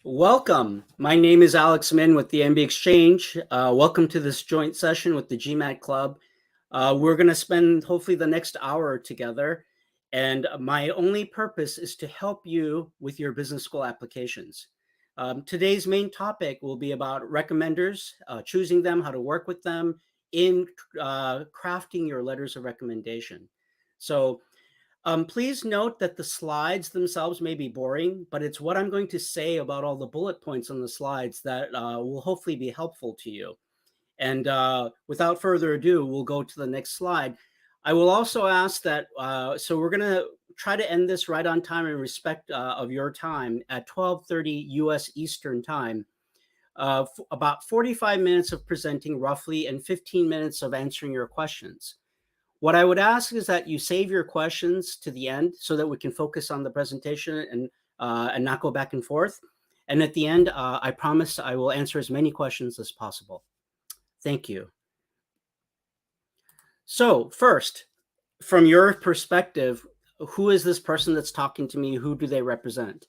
Welcome. My name is Alex Min with the MBA Exchange. Welcome to this joint session with the GMAT Club. We're going to spend hopefully the next hour together. And my only purpose is to help you with your business school applications. Today's main topic will be about recommenders, choosing them, how to work with them in crafting your letters of recommendation. So please note that the slides themselves may be boring, but it's what I'm going to say about all the bullet points on the slides that will hopefully be helpful to you. And without further ado, we'll go to the next slide. I will also ask that, so we're going to try to end this right on time in respect of your time at 12:30 US Eastern Time. About 45 minutes of presenting roughly and 15 minutes of answering your questions. What I would ask is that you save your questions to the end so that we can focus on the presentation and not go back and forth. And at the end, I promise I will answer as many questions as possible. Thank you. So first, from your perspective, who is this person that's talking to me? Who do they represent?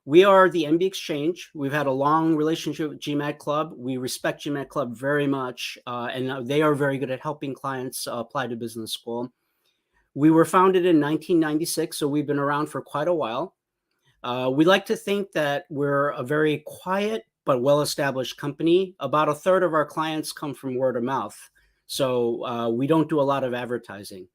We are the MBA Exchange. We've had a long relationship with GMAT Club. We respect GMAT Club very much, and they are very good at helping clients apply to business school. We were founded in 1996, so we've been around for quite a while. We like to think that we're a very quiet but well-established company. About a third of our clients come from word of mouth, so we don't do a lot of advertising.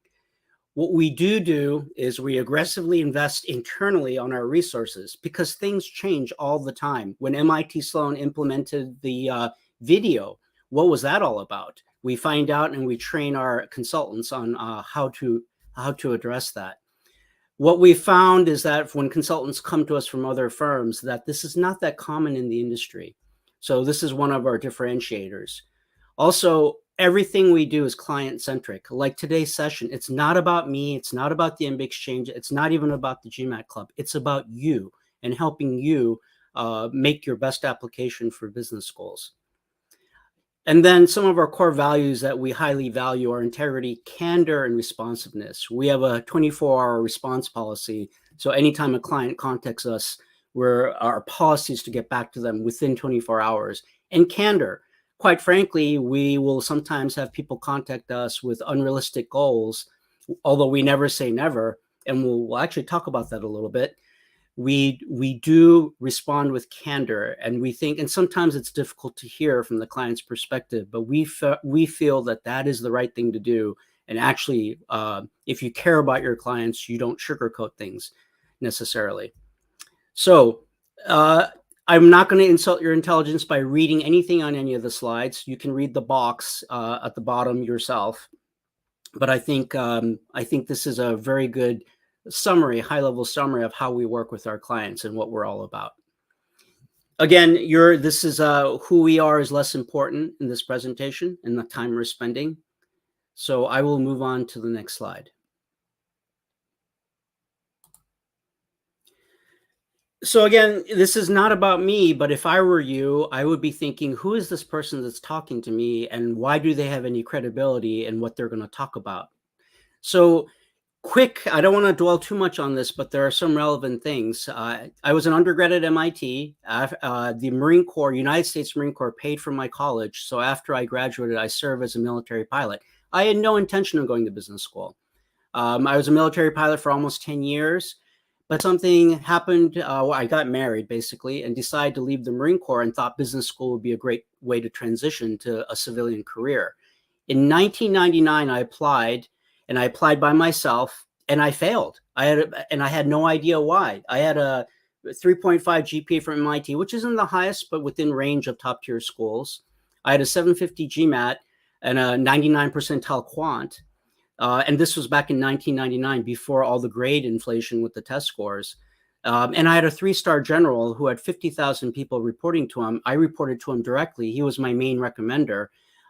What we do is we aggressively invest internally on our resources because things change all the time. When MIT Sloan implemented the video, what was that all about? We find out and we train our consultants on how to address that. What we found is that when consultants come to us from other firms, that this is not that common in the industry. So this is one of our differentiators. Also, everything we do is client-centric. Like today's session, it's not about me. It's not about the MBA Exchange. It's not even about the GMAT Club. It's about you and helping you make your best application for business schools. And then some of our core values that we highly value are integrity, candor, and responsiveness. We have a 24-hour response policy. So anytime a client contacts us, our policy is to get back to them within 24 hours. And candor. Quite frankly, we will sometimes have people contact us with unrealistic goals, although we never say never, and we'll actually talk about that a little bit. We do respond with candor, and we think, and sometimes it's difficult to hear from the client's perspective, but we feel that that is the right thing to do. And actually, if you care about your clients, you don't sugarcoat things necessarily. So, I'm not going to insult your intelligence by reading anything on any of the slides. You can read the box at the bottom yourself. But I think this is a very good summary, high-level summary of how we work with our clients and what we're all about. Again, this is who we are is less important in this presentation and the time we're spending. So I will move on to the next slide. So again, this is not about me, but if I were you, I would be thinking, who is this person that's talking to me and why do they have any credibility in what they're going to talk about? So quick, I don't want to dwell too much on this, but there are some relevant things. I was an undergrad at MIT. The Marine Corps, United States Marine Corps paid for my college. So after I graduated, I served as a military pilot. I had no intention of going to business school. I was a military pilot for almost 10 years. But something happened. I got married, basically, and decided to leave the Marine Corps and thought business school would be a great way to transition to a civilian career. In 1999, I applied, and I applied by myself, and I failed. I had no idea why. I had a 3.5 GPA from MIT, which isn't the highest, but within range of top-tier schools. I had a 750 GMAT and a 99 percentile quant. And this was back in 1999, before all the grade inflation with the test scores. And I had a 3-star general who had 50,000 people reporting to him. I reported to him directly. He was my main recommender.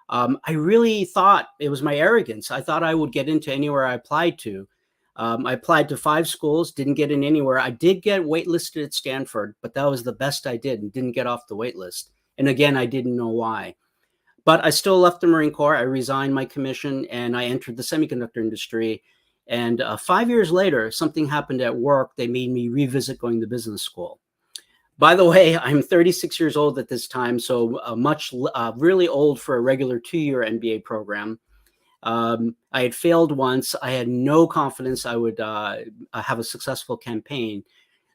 I really thought it was my arrogance. I thought I would get into anywhere I applied to. I applied to 5 schools, didn't get in anywhere. I did get waitlisted at Stanford, but that was the best I did and didn't get off the waitlist. And again, I didn't know why. But I still left the Marine Corps. I resigned my commission and I entered the semiconductor industry. And 5 years later, something happened at work. They made me revisit going to business school. By the way, I'm 36 years old at this time, so really old for a regular 2-year MBA program. I had failed once. I had no confidence I would have a successful campaign.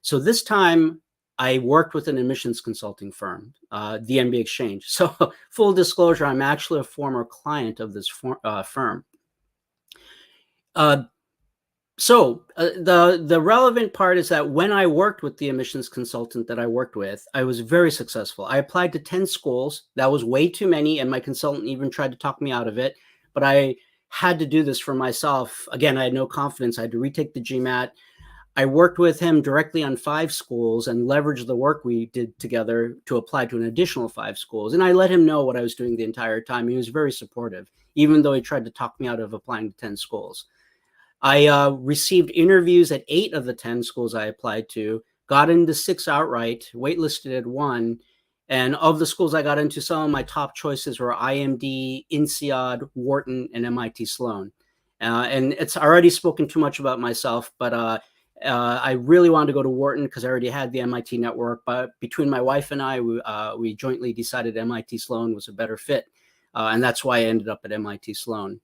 So this time I worked with an admissions consulting firm, the MBA Exchange. So full disclosure, I'm actually a former client of this firm. The relevant part is that when I worked with the admissions consultant that I worked with, I was very successful. I applied to 10 schools. That was way too many, and my consultant even tried to talk me out of it. But I had to do this for myself. Again, I had no confidence. I had to retake the GMAT. I worked with him directly on 5 schools and leveraged the work we did together to apply to an additional 5 schools. And I let him know what I was doing the entire time. He was very supportive, even though he tried to talk me out of applying to 10 schools. I received interviews at 8 of the 10 schools I applied to, got into 6 outright, waitlisted at 1. And of the schools I got into, some of my top choices were IMD, INSEAD, Wharton, and MIT Sloan. And it's already spoken too much about myself, but I really wanted to go to Wharton because I already had the MIT network. But between my wife and I, we jointly decided MIT Sloan was a better fit. And that's why I ended up at MIT Sloan.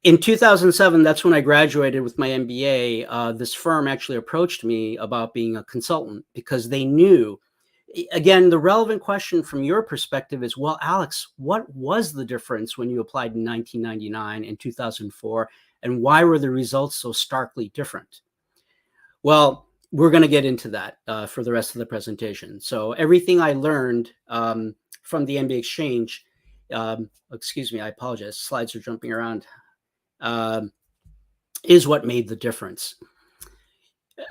In 2007, that's when I graduated with my MBA. This firm actually approached me about being a consultant because they knew, again, the relevant question from your perspective is, well, Alex, what was the difference when you applied in 1999 and 2004, and why were the results so starkly different? Well, we're going to get into that for the rest of the presentation. So everything I learned from the MBA Exchange, excuse me, I apologize, slides are jumping around, is what made the difference.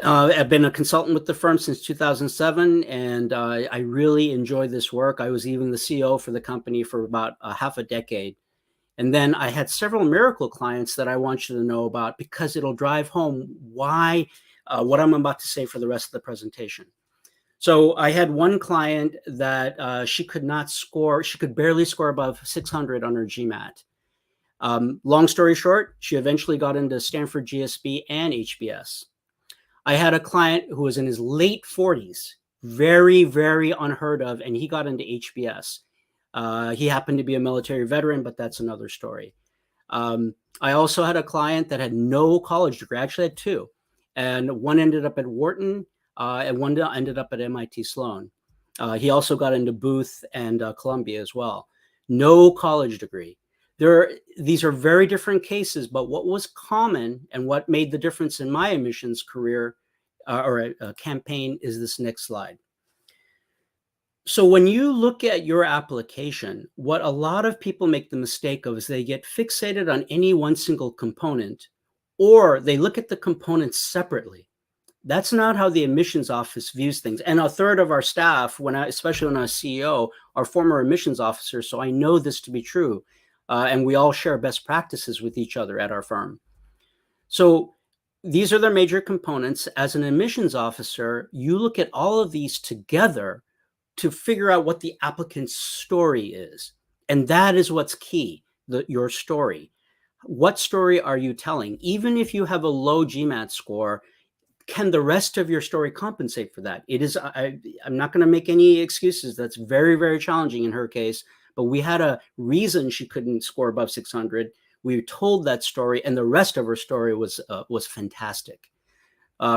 I've been a consultant with the firm since 2007, and I really enjoy this work. I was even the CEO for the company for about half a decade. And then I had several miracle clients that I want you to know about because it'll drive home why what I'm about to say for the rest of the presentation. So I had one client that she could not score, she could barely score above 600 on her GMAT. Long story short, she eventually got into Stanford GSB and HBS. I had a client who was in his late 40s, very, very unheard of, and he got into HBS. He happened to be a military veteran, but that's another story. I also had a client that had no college degree. I actually had 2. And one ended up at Wharton, and one ended up at MIT Sloan. He also got into Booth and Columbia as well. No college degree. These are very different cases, but what was common and what made the difference in my admissions career or campaign is this next slide. So when you look at your application, what a lot of people make the mistake of is they get fixated on any one single component, or they look at the components separately. That's not how the admissions office views things. And a third of our staff, especially when I was CEO, are former admissions officers, so I know this to be true. And we all share best practices with each other at our firm. So these are their major components. As an admissions officer, you look at all of these together to figure out what the applicant's story is. And that is what's key, your story. What story are you telling? Even if you have a low GMAT score, can the rest of your story compensate for that? It is, I'm not going to make any excuses. That's very, very challenging in her case. But we had a reason she couldn't score above 600. We told that story, and the rest of her story was fantastic.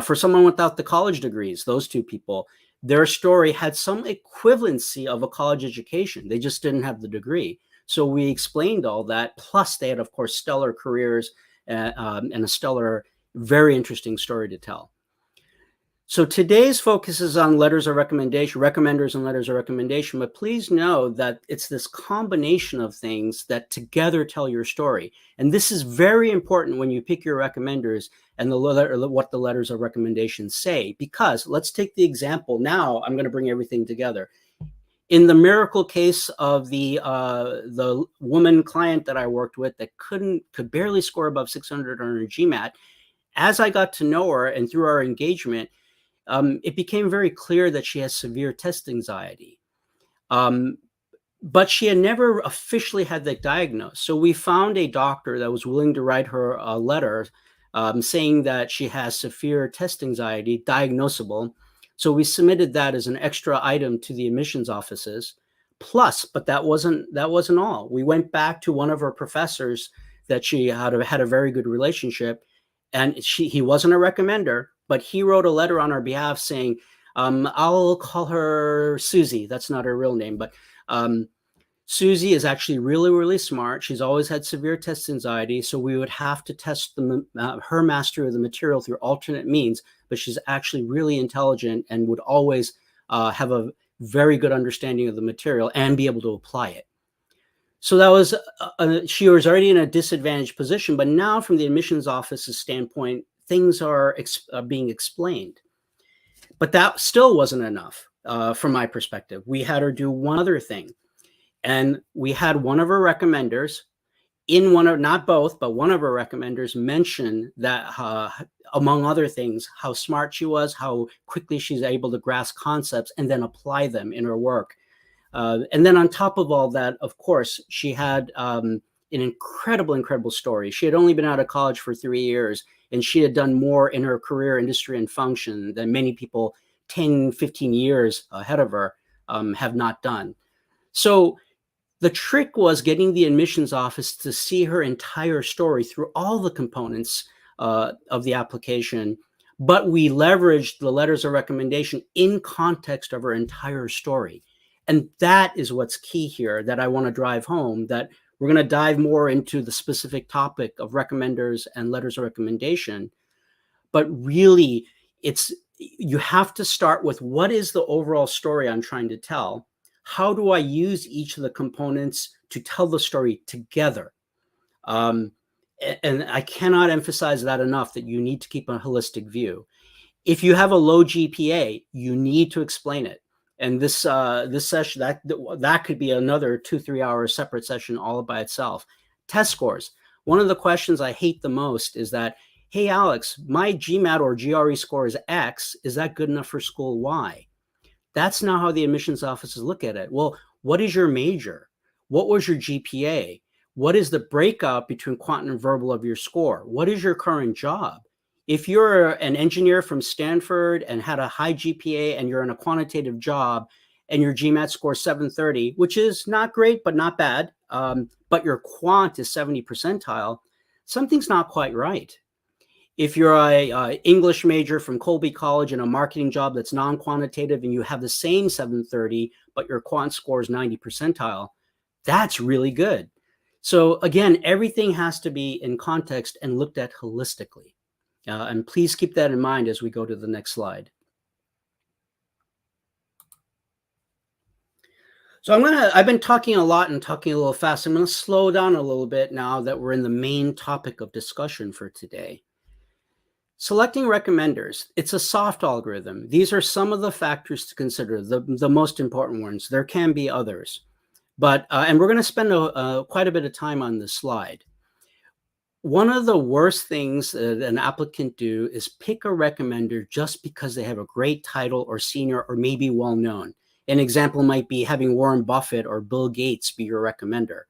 For someone without the college degrees, those 2 people, their story had some equivalency of a college education. They just didn't have the degree. So we explained all that. Plus, they had, of course, stellar careers and a stellar, very interesting story to tell. So today's focus is on letters of recommendation, recommenders and letters of recommendation, but please know that it's this combination of things that together tell your story. And this is very important when you pick your recommenders and what the letters of recommendation say, because let's take the example now. I'm going to bring everything together. In the miracle case of the woman client that I worked with that could barely score above 600 on her GMAT, as I got to know her and through our engagement, it became very clear that she has severe test anxiety. But she had never officially had that diagnosed. So we found a doctor that was willing to write her a letter saying that she has severe test anxiety, diagnosable. So we submitted that as an extra item to the admissions offices. Plus, but that wasn't all. We went back to one of her professors that she had a very good relationship, and he wasn't a recommender, but he wrote a letter on our behalf saying, I'll call her Susie. That's not her real name, but Susie is actually really, really smart. She's always had severe test anxiety, so we would have to test her mastery of the material through alternate means, but she's actually really intelligent and would always have a very good understanding of the material and be able to apply it. So that was, she was already in a disadvantaged position, but now from the admissions office's standpoint, things are being explained. But that still wasn't enough from my perspective. We had her do one other thing. And we had one of her recommenders not both, but one of her recommenders mention that, among other things, how smart she was, how quickly she's able to grasp concepts and then apply them in her work. And then on top of all that, of course, she had an incredible story. She had only been out of college for 3 years, and she had done more in her career, industry, and function than many people 10, 15 years ahead of her have not done. So the trick was getting the admissions office to see her entire story through all the components of the application, but we leveraged the letters of recommendation in context of her entire story. And that is what's key here that I want to drive home, that we're going to dive more into the specific topic of recommenders and letters of recommendation. But really, you have to start with what is the overall story I'm trying to tell? How do I use each of the components to tell the story together? And I cannot emphasize that enough, that you need to keep a holistic view. If you have a low GPA, you need to explain it. And this session, that could be another 2-3 hour separate session all by itself. Test scores. One of the questions I hate the most is that, hey, Alex, my GMAT or GRE score is X. Is that good enough for school Y? That's not how the admissions offices look at it. Well, what is your major? What was your GPA? What is the breakout between quant and verbal of your score? What is your current job? If you're an engineer from Stanford and had a high GPA and you're in a quantitative job and your GMAT score is 730, which is not great, but not bad, but your quant is 70 percentile, something's not quite right. If you're a English major from Colby College in a marketing job that's non-quantitative and you have the same 730, but your quant score is 90 percentile, that's really good. So again, everything has to be in context and looked at holistically. And please keep that in mind as we go to the next slide. So I've been talking a lot and talking a little fast. I'm going to slow down a little bit now that we're in the main topic of discussion for today. Selecting recommenders, it's a soft algorithm. These are some of the factors to consider, the most important ones. There can be others, but and we're going to spend quite a bit of time on this slide. One of the worst things that an applicant do is pick a recommender just because they have a great title or senior or maybe well-known. An example might be having Warren Buffett or Bill Gates be your recommender.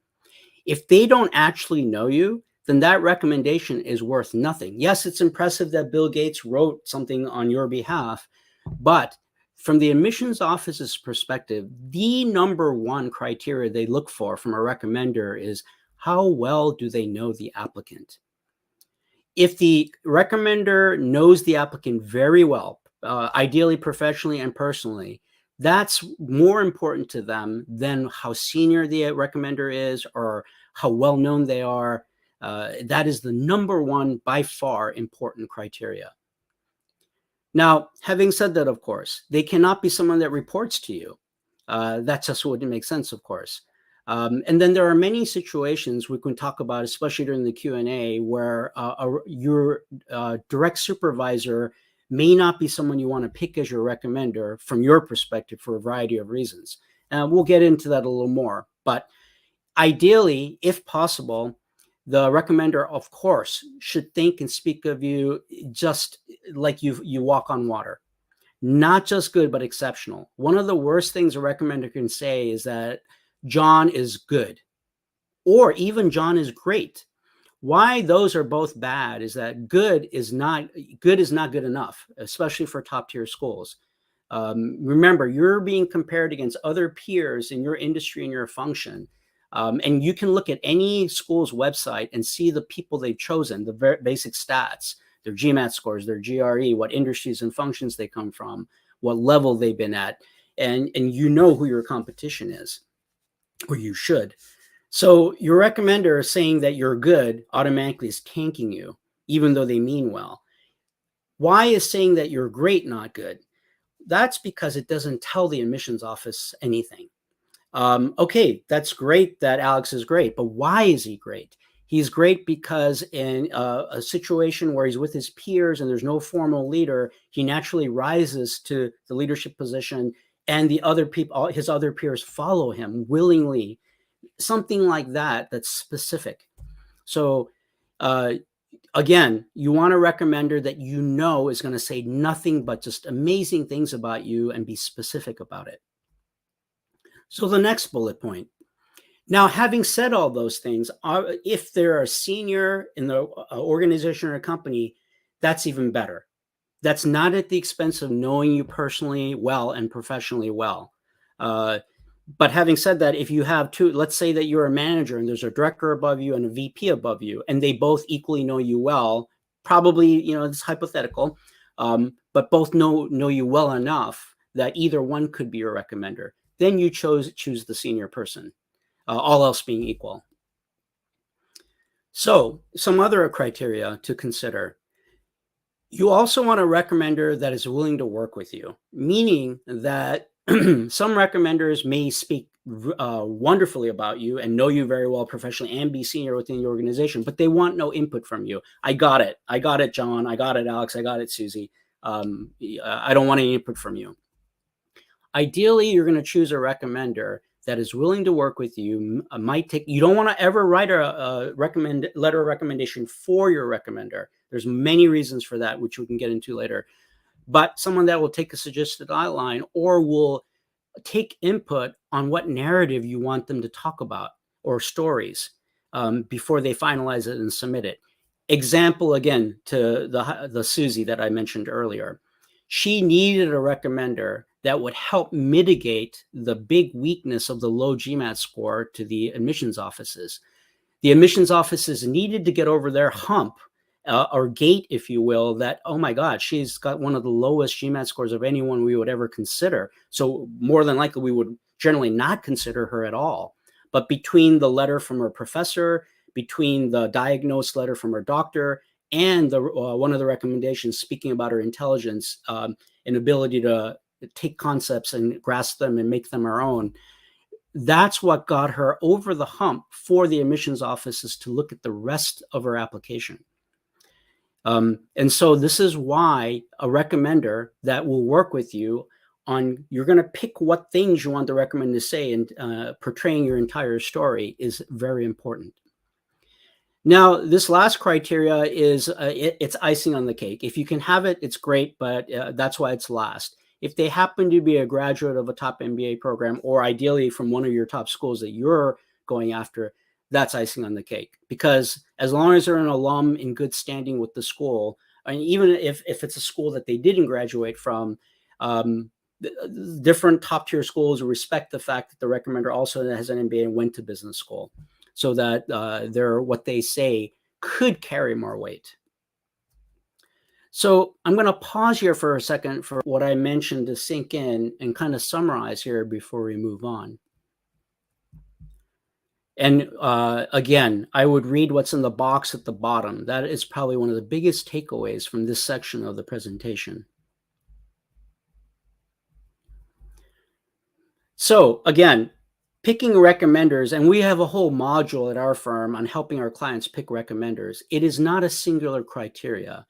If they don't actually know you, then that recommendation is worth nothing. Yes, it's impressive that Bill Gates wrote something on your behalf, but from the admissions office's perspective, the number one criteria they look for from a recommender is how well do they know the applicant? If the recommender knows the applicant very well, ideally professionally and personally, that's more important to them than how senior the recommender is or how well known they are. That is the number one, by far, important criteria. Now, having said that, of course, they cannot be someone that reports to you. That just wouldn't make sense, of course. And then there are many situations we can talk about, especially during the Q&A, where your direct supervisor may not be someone you want to pick as your recommender from your perspective for a variety of reasons. And we'll get into that a little more. But ideally, if possible, the recommender, of course, should think and speak of you just like you walk on water. Not just good, but exceptional. One of the worst things a recommender can say is that John is good, or even John is great, Why those are both bad is that good is not good enough, especially for top tier schools. Remember, you're being compared against other peers in your industry and your function. And you can look at any school's website and see the people they've chosen, the very basic stats, their GMAT scores, their GRE, what industries and functions they come from, what level they've been at, and you know who your competition is, or you should. So your recommender saying that you're good automatically is tanking you, even though they mean well. Why is saying that you're great not good? That's because it doesn't tell the admissions office anything. Okay, that's great that Alex is great, but why is he great? He's great because in a situation where he's with his peers and there's no formal leader, he naturally rises to the leadership position, and the other people, his other peers, follow him willingly. Something like that that's specific. So again, you want a recommender that you know is going to say nothing but just amazing things about you and be specific about it. So the next bullet point. Now, having said all those things, if they're a senior in the organization or company, that's even better. That's not at the expense of knowing you personally well and professionally well. But having said that, if you have two, let's say that you're a manager and there's a director above you and a VP above you, and they both equally know you well, probably, it's hypothetical, but both know you well enough that either one could be your recommender. Then you choose the senior person, all else being equal. So some other criteria to consider. You also want a recommender that is willing to work with you, meaning that some recommenders may speak wonderfully about you and know you very well professionally and be senior within the organization, but they want no input from you. I got it, John. I got it, Alex. I got it, Susie. I don't want any input from you. Ideally, you're going to choose a recommender that is willing to work with you. You don't want to ever write a letter of recommendation for your recommender. There's many reasons for that, which we can get into later. But someone that will take a suggested outline or will take input on what narrative you want them to talk about or stories before they finalize it and submit it. Example again to the Susie that I mentioned earlier. She needed a recommender that would help mitigate the big weakness of the low GMAT score to the admissions offices. The admissions offices needed to get over their hump or gate, if you will, that, oh my God, she's got one of the lowest GMAT scores of anyone we would ever consider. So more than likely, we would generally not consider her at all. But between the letter from her professor, between the diagnosed letter from her doctor, and one of the recommendations speaking about her intelligence and ability to take concepts and grasp them and make them our own, that's what got her over the hump for the admissions offices to look at the rest of her application. And so this is why a recommender that will work with you you're going to pick what things you want the recommender to say, and portraying your entire story is very important. Now, this last criteria is it's icing on the cake. If you can have it, it's great, but that's why it's last. If they happen to be a graduate of a top MBA program, or ideally from one of your top schools that you're going after, that's icing on the cake. Because as long as they're an alum in good standing with the school, and even if it's a school that they didn't graduate from, different top tier schools respect the fact that the recommender also has an MBA and went to business school, so that what they say could carry more weight. So I'm going to pause here for a second for what I mentioned to sink in and kind of summarize here before we move on. And again, I would read what's in the box at the bottom. That is probably one of the biggest takeaways from this section of the presentation. So again, picking recommenders, and we have a whole module at our firm on helping our clients pick recommenders. It is not a singular criteria.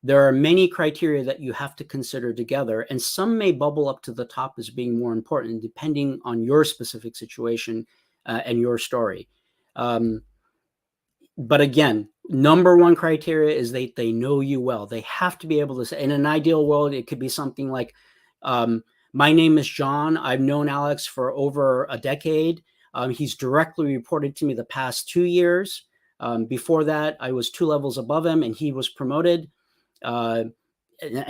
There are many criteria that you have to consider together, and some may bubble up to the top as being more important depending on your specific situation and your story. But again, number one criteria is they know you well. They have to be able to say, in an ideal world, it could be something like, my name is John. I've known Alex for over a decade. He's directly reported to me the past 2 years. Before that, I was 2 levels above him, and he was promoted, and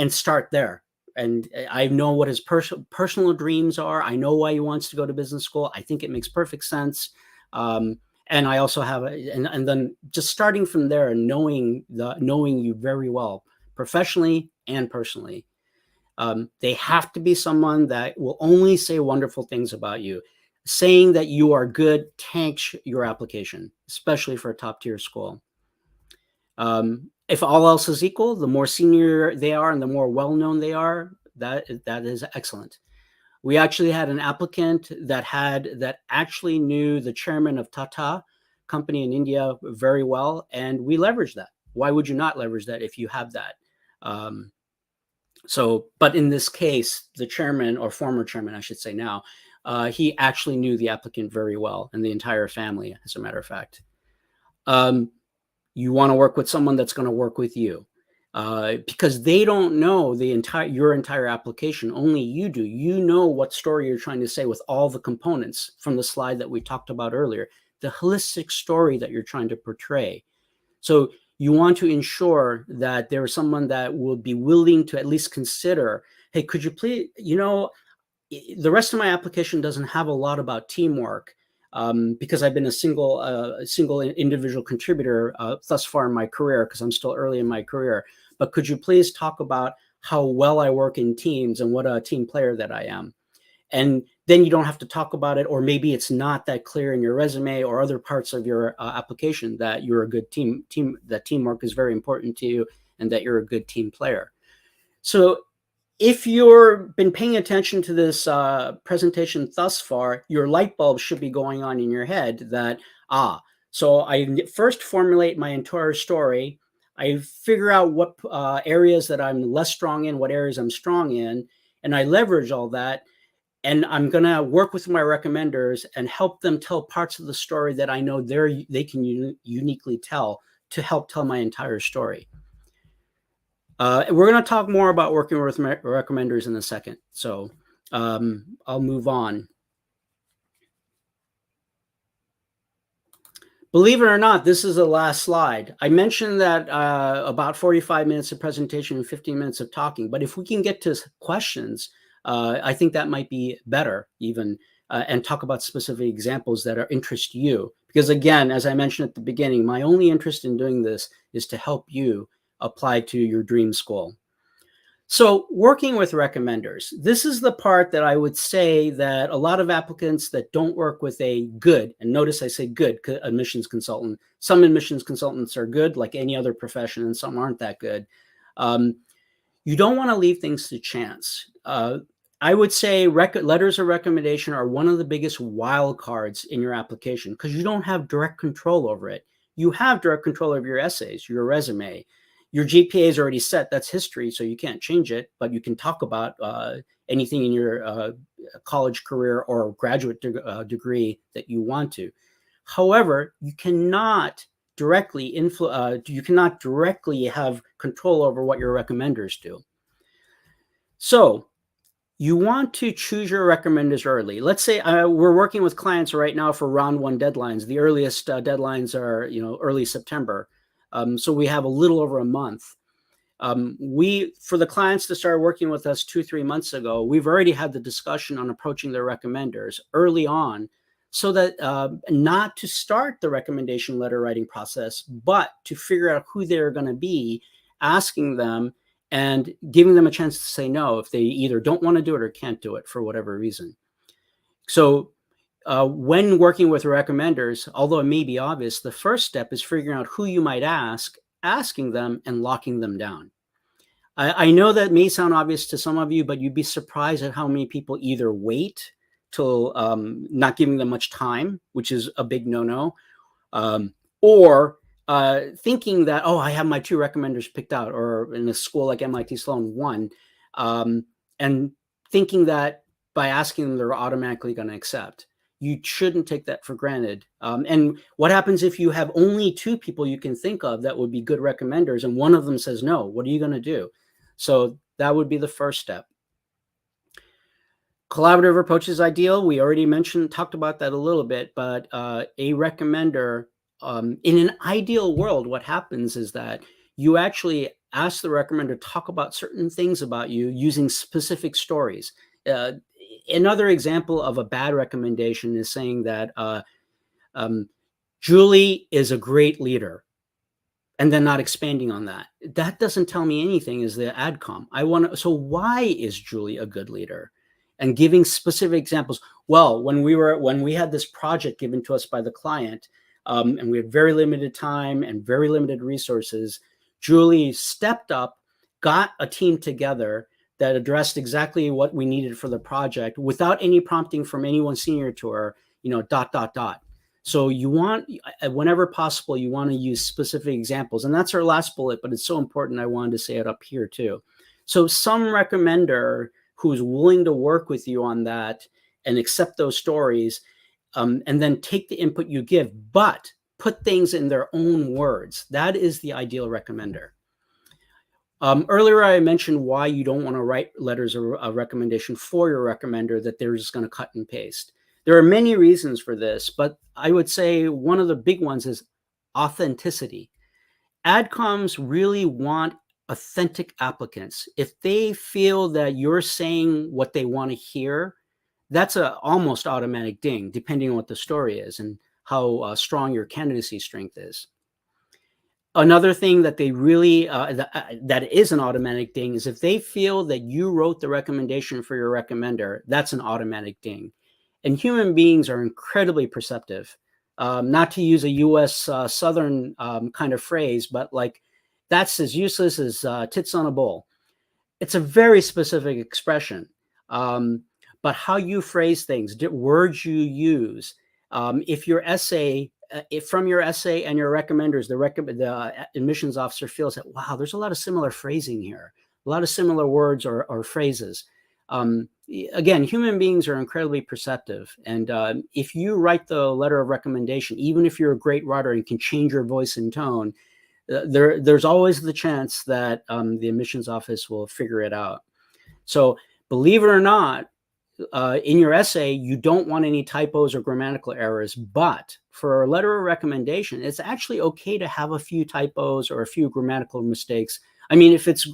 start there. And I know what his personal dreams are. I know why he wants to go to business school. I think it makes perfect sense. And I also have and then just starting from there and knowing you very well, professionally and personally. They have to be someone that will only say wonderful things about you. Saying that you are good tanks your application, especially for a top tier school. If all else is equal, the more senior they are and the more well-known they are, that is excellent. We actually had an applicant that actually knew the chairman of Tata company in India very well, and we leveraged that. Why would you not leverage that if you have that? But in this case, the chairman, or former chairman, I should say now, he actually knew the applicant very well, and the entire family, as a matter of fact. You want to work with someone that's going to work with you, because they don't know your entire application. Only you do. You know what story you're trying to say with all the components from the slide that we talked about earlier, the holistic story that you're trying to portray. So you want to ensure that there is someone that will be willing to at least consider, hey, could you please, the rest of my application doesn't have a lot about teamwork, because I've been a single individual contributor thus far in my career, because I'm still early in my career. But could you please talk about how well I work in teams and what a team player that I am? And then you don't have to talk about it, or maybe it's not that clear in your resume or other parts of your application that you're a good that teamwork is very important to you and that you're a good team player. So if you've been paying attention to this presentation thus far, your light bulb should be going on in your head that, so I first formulate my entire story. I figure out what areas that I'm less strong in, what areas I'm strong in, and I leverage all that. And I'm going to work with my recommenders and help them tell parts of the story that I know they can uniquely tell, to help tell my entire story. We're going to talk more about working with recommenders in a second. So I'll move on. Believe it or not, this is the last slide. I mentioned that about 45 minutes of presentation and 15 minutes of talking. But if we can get to questions, I think that might be better even, and talk about specific examples that interest you. Because again, as I mentioned at the beginning, my only interest in doing this is to help you apply to your dream school. So working with recommenders, this is the part that I would say that a lot of applicants that don't work with a good, and notice I say good, admissions consultant. Some admissions consultants are good, like any other profession, and some aren't that good. You don't want to leave things to chance. I would say letters of recommendation are one of the biggest wild cards in your application, because you don't have direct control over it. You have direct control over your essays, your resume. Your GPA is already set. That's history, so you can't change it, but you can talk about anything in your college career or graduate degree that you want to. However, you cannot directly have control over what your recommenders do. So you want to choose your recommenders early. Let's say we're working with clients right now for round 1 deadlines. The earliest deadlines are early September. So we have a little over a month. For the clients that started working with us 2-3 months ago, we've already had the discussion on approaching their recommenders early on, so that not to start the recommendation letter writing process, but to figure out who they're going to be, asking them and giving them a chance to say no if they either don't want to do it or can't do it for whatever reason. So when working with recommenders, although it may be obvious, the first step is figuring out who you might asking them, and locking them down. I know that may sound obvious to some of you, but you'd be surprised at how many people either wait till not giving them much time, which is a big no-no, or thinking that, I have my 2 recommenders picked out, or in a school like MIT Sloan, 1, and thinking that by asking them, they're automatically going to accept. You shouldn't take that for granted. And what happens if you have only 2 people you can think of that would be good recommenders, and one of them says no? What are you going to do? So that would be the first step. Collaborative approach is ideal. We already talked about that a little bit, but a recommender in an ideal world, what happens is that you actually ask the recommender to talk about certain things about you using specific stories. Another example of a bad recommendation is saying that Julie is a great leader, and then not expanding on that. That doesn't tell me anything as the adcom. So why is Julie a good leader? And giving specific examples. Well, when we had this project given to us by the client, and we had very limited time and very limited resources, Julie stepped up, got a team together that addressed exactly what we needed for the project without any prompting from anyone senior to her, dot, dot, dot. So you want, whenever possible, you want to use specific examples. And that's our last bullet, but it's so important, I wanted to say it up here too. So some recommender who's willing to work with you on that and accept those stories, and then take the input you give, but put things in their own words. That is the ideal recommender. Earlier, I mentioned why you don't want to write letters of recommendation for your recommender that they're just going to cut and paste. There are many reasons for this, but I would say one of the big ones is authenticity. Adcoms really want authentic applicants. If they feel that you're saying what they want to hear, that's an almost automatic ding, depending on what the story is and how strong your candidacy strength is. Another thing that they really, that is an automatic ding, is if they feel that you wrote the recommendation for your recommender, that's an automatic ding. And human beings are incredibly perceptive. Not to use a US Southern kind of phrase, but like, that's as useless as tits on a bowl. It's a very specific expression. But how you phrase things, words you use, if your essay, if from your essay and your recommenders, the admissions officer feels that, wow, there's a lot of similar phrasing here, a lot of similar words or phrases. Again, human beings are incredibly perceptive. And if you write the letter of recommendation, even if you're a great writer and can change your voice and tone, there's always the chance that the admissions office will figure it out. So believe it or not, in your essay, you don't want any typos or grammatical errors, but for a letter of recommendation, it's actually okay to have a few typos or a few grammatical mistakes. I mean, if it's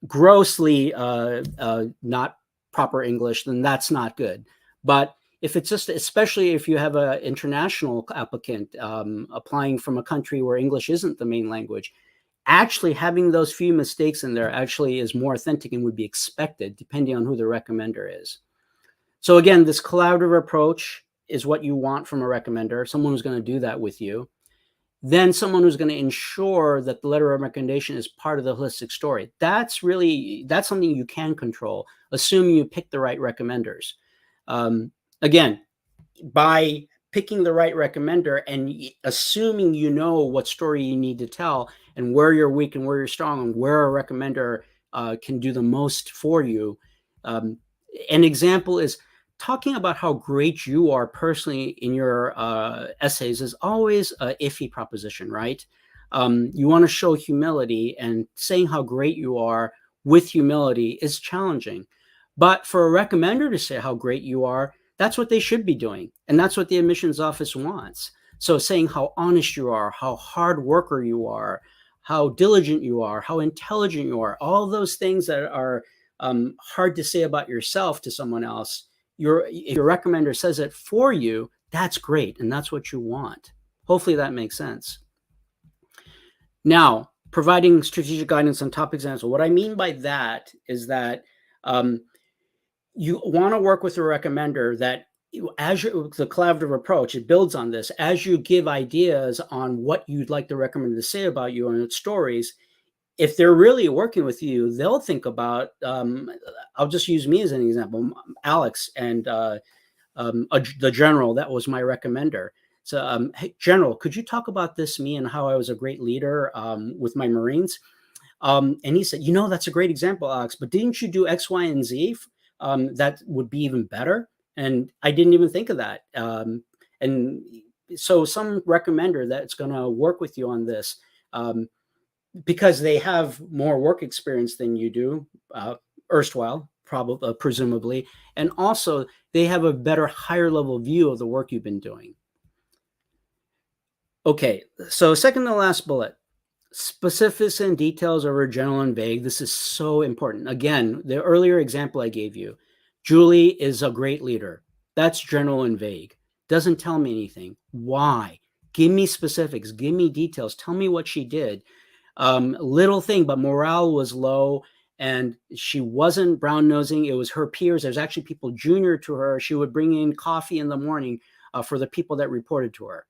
grossly not proper English, then that's not good. But if it's just, especially if you have an international applicant applying from a country where English isn't the main language, actually having those few mistakes in there actually is more authentic and would be expected depending on who the recommender is. So again, this collaborative approach is what you want from a recommender, someone who's going to do that with you. Then someone who's going to ensure that the letter of recommendation is part of the holistic story. That's something you can control, assuming you pick the right recommenders. Again, by picking the right recommender and assuming you know what story you need to tell and where you're weak and where you're strong and where a recommender can do the most for you. An example is talking about how great you are personally in your essays is always an iffy proposition, right? You want to show humility, and saying how great you are with humility is challenging. But for a recommender to say how great you are, that's what they should be doing. And that's what the admissions office wants. So saying how honest you are, how hard worker you are, how diligent you are, how intelligent you are, all those things that are hard to say about yourself to someone else, if your recommender says it for you, that's great. And that's what you want. Hopefully that makes sense. Now, providing strategic guidance on top exams. What I mean by that is that you want to work with a recommender that, as the collaborative approach, it builds on this. As you give ideas on what you'd like the recommender to say about you and its stories, if they're really working with you, they'll think about, I'll just use me as an example, Alex and the general that was my recommender. So, hey, General, could you talk about this, me, and how I was a great leader with my Marines? And he said, that's a great example, Alex, but didn't you do X, Y, and Z? That would be even better. And I didn't even think of that. And so some recommender that's going to work with you on this, because they have more work experience than you do, erstwhile, probably, presumably, and also they have a better, higher level view of the work you've been doing. Okay, so second to last bullet. Specifics and details over general and vague. This is so important. Again, the earlier example I gave you, Julie is a great leader. That's general and vague. Doesn't tell me anything. Why? Give me specifics. Give me details. Tell me what she did. Little thing, but morale was low and she wasn't brown nosing. It was her peers. There's actually people junior to her. She would bring in coffee in the morning for the people that reported to her.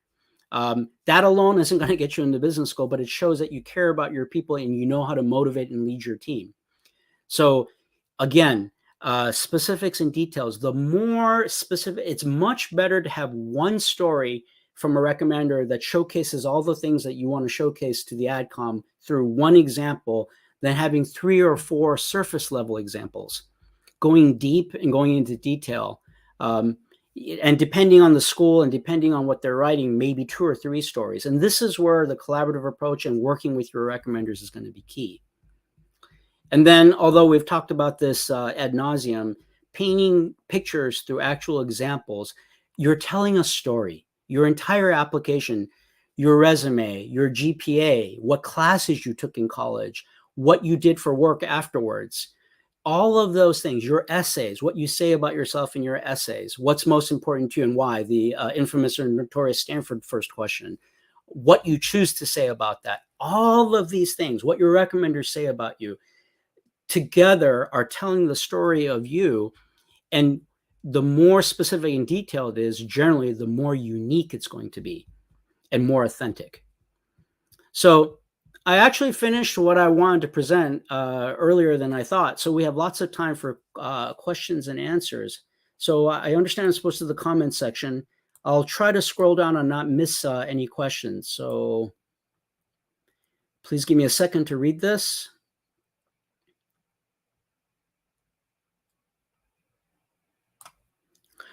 That alone isn't going to get you into business school, but it shows that you care about your people and you know how to motivate and lead your team. So again, specifics and details, the more specific, it's much better to have one story from a recommender that showcases all the things that you want to showcase to the AdCom through one example than having 3 or 4 surface level examples. Going deep and going into detail. And depending on the school and depending on what they're writing, maybe 2 or 3 stories. And this is where the collaborative approach and working with your recommenders is going to be key. And then, although we've talked about this ad nauseum, painting pictures through actual examples, you're telling a story. Your entire application, your resume, your GPA, what classes you took in college, what you did for work afterwards, all of those things, your essays, what you say about yourself in your essays, what's most important to you and why, the infamous or notorious Stanford first question, what you choose to say about that, all of these things, what your recommenders say about you, together are telling the story of you. And the more specific and detailed it is, generally, the more unique it's going to be and more authentic. So I actually finished what I wanted to present earlier than I thought. So we have lots of time for questions and answers. So I understand I'm supposed to the comment section. I'll try to scroll down and not miss any questions. So please give me a second to read this.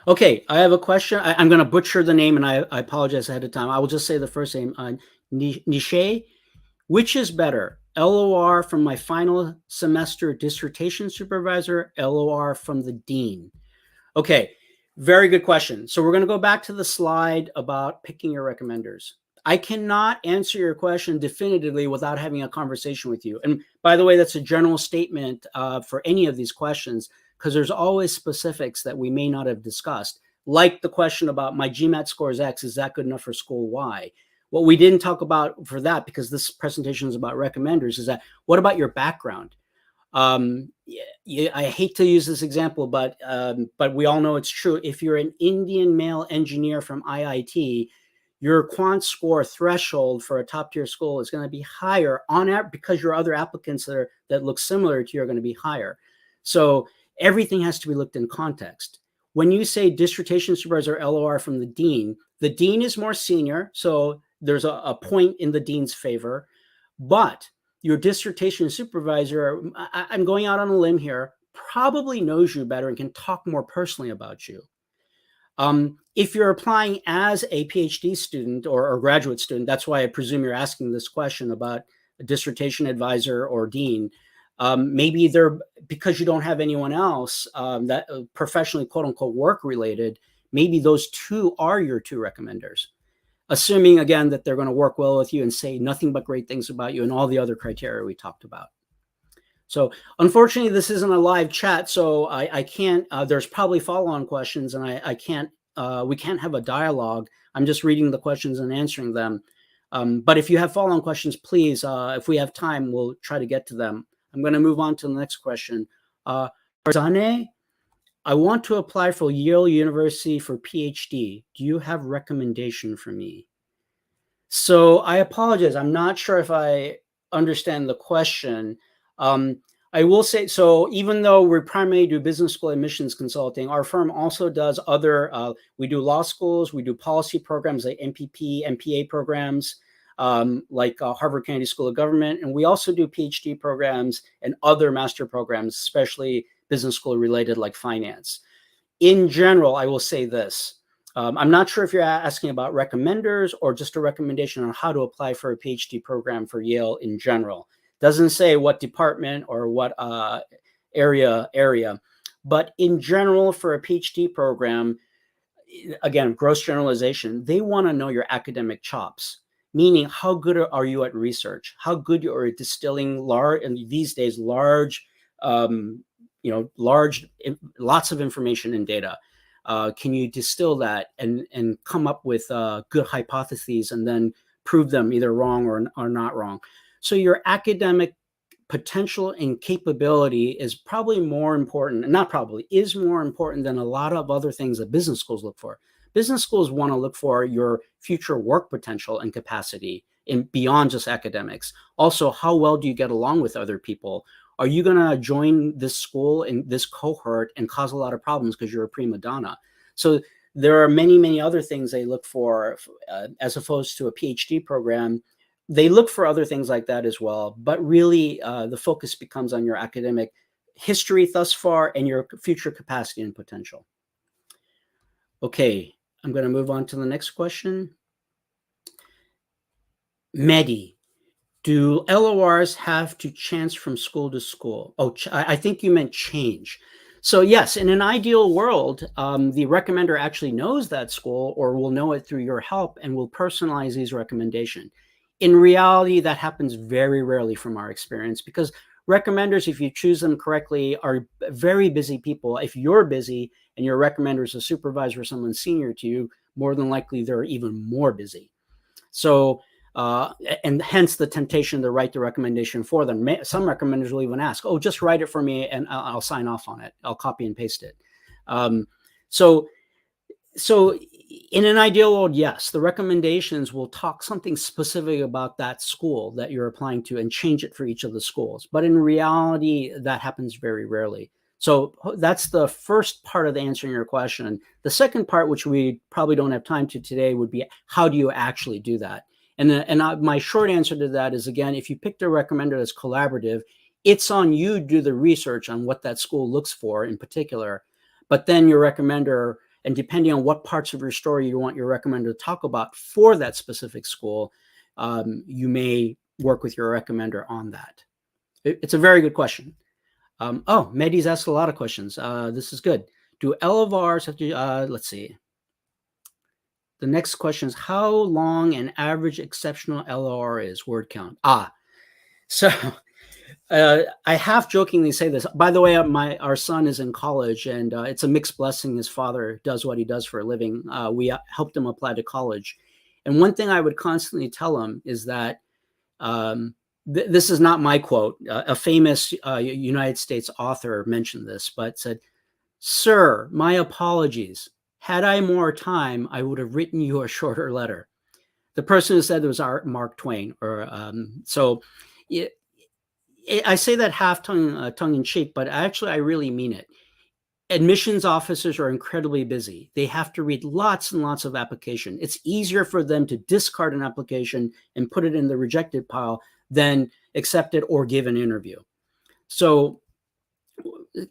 Okay, I have a question. I'm going to butcher the name, and I apologize ahead of time. I will just say the first name, Niche. Which is better, LOR from my final semester dissertation supervisor, LOR from the dean? Okay, very good question. So we're going to go back to the slide about picking your recommenders. I cannot answer your question definitively without having a conversation with you. And by the way, that's a general statement for any of these questions, because there's always specifics that we may not have discussed, like the question about my GMAT score is X, is that good enough for school Y? What we didn't talk about for that, because this presentation is about recommenders, is that what about your background? I hate to use this example, but we all know it's true. If you're an Indian male engineer from IIT, your quant score threshold for a top tier school is going to be higher on average because your other applicants that look similar to you are going to be higher. So everything has to be looked in context. When you say dissertation supervisor LOR from the dean is more senior, so there's a point in the dean's favor, but your dissertation supervisor, I'm going out on a limb here, probably knows you better and can talk more personally about you. If you're applying as a PhD student or graduate student, that's why I presume you're asking this question about a dissertation advisor or dean. Maybe they're, because you don't have anyone else that professionally, quote unquote, work related, maybe those two are your 2 recommenders. Assuming, again, that they're going to work well with you and say nothing but great things about you and all the other criteria we talked about. So unfortunately, this isn't a live chat, so I can't, there's probably follow-on questions, and I can't, we can't have a dialogue. I'm just reading the questions and answering them. But if you have follow-on questions, please, if we have time, we'll try to get to them. I'm going to move on to the next question. Zane, I want to apply for Yale University for PhD. Do you have recommendation for me? So I apologize. I'm not sure if I understand the question. I will say, so even though we primarily do business school admissions consulting, our firm also does other, we do law schools, we do policy programs like MPP, MPA programs, like Harvard Kennedy School of Government. And we also do PhD programs and other master programs, especially business school related like finance. In general, I will say this. I'm not sure if you're asking about recommenders or just a recommendation on how to apply for a PhD program for Yale in general. Doesn't say what department or what area. But in general, for a PhD program, again, gross generalization, they want to know your academic chops. meaning how good are you at research? How good you are at distilling large, and these days, large, lots of information and data. Can you distill that and come up with good hypotheses and then prove them either wrong or not wrong? So your academic potential and capability is probably more important, not probably, is more important than a lot of other things that business schools look for. Business schools want to look for your future work potential and capacity in beyond just academics. Also, how well do you get along with other people? Are you going to join this school in this cohort and cause a lot of problems because you're a prima donna? So there are many, many other things they look for as opposed to a PhD program. They look for other things like that as well, but really the focus becomes on your academic history thus far and your future capacity and potential. Okay, I'm going to move on to the next question. Mehdi, do LORs have to chance from school to school? Oh, I think you meant change. So yes, in an ideal world, the recommender actually knows that school or will know it through your help and will personalize these recommendations. In reality, that happens very rarely from our experience because recommenders, if you choose them correctly, are very busy people. If you're busy and your recommender is a supervisor or someone senior to you, more than likely they're even more busy. So, and hence the temptation to write the recommendation for them. Some recommenders will even ask, oh, just write it for me and I'll sign off on it. I'll copy and paste it. So in an ideal world, yes, the recommendations will talk something specific about that school that you're applying to and change it for each of the schools. But in reality, that happens very rarely. So that's the first part of the answering your question. The second part, which we probably don't have time to today, would be how do you actually do that? And my short answer to that is, again, if you picked a recommender that's collaborative, it's on you to do the research on what that school looks for in particular. But then your recommender, and depending on what parts of your story you want your recommender to talk about for that specific school, you may work with your recommender on that. It's a very good question. Oh, Mehdi's asked a lot of questions. This is good. Do LORs have to, let's see. The next question is how long an average exceptional LOR is, word count. So I half jokingly say this. By the way, our son is in college, and it's a mixed blessing. His father does what he does for a living. We helped him apply to college. And one thing I would constantly tell him is that this is not my quote. A famous United States author mentioned this, but said, "Sir, my apologies. Had I more time, I would have written you a shorter letter." The person who said it was Mark Twain. I say that half tongue in cheek, but actually I really mean it. Admissions officers are incredibly busy. They have to read lots and lots of application. It's easier for them to discard an application and put it in the rejected pile than accept it or give an interview. So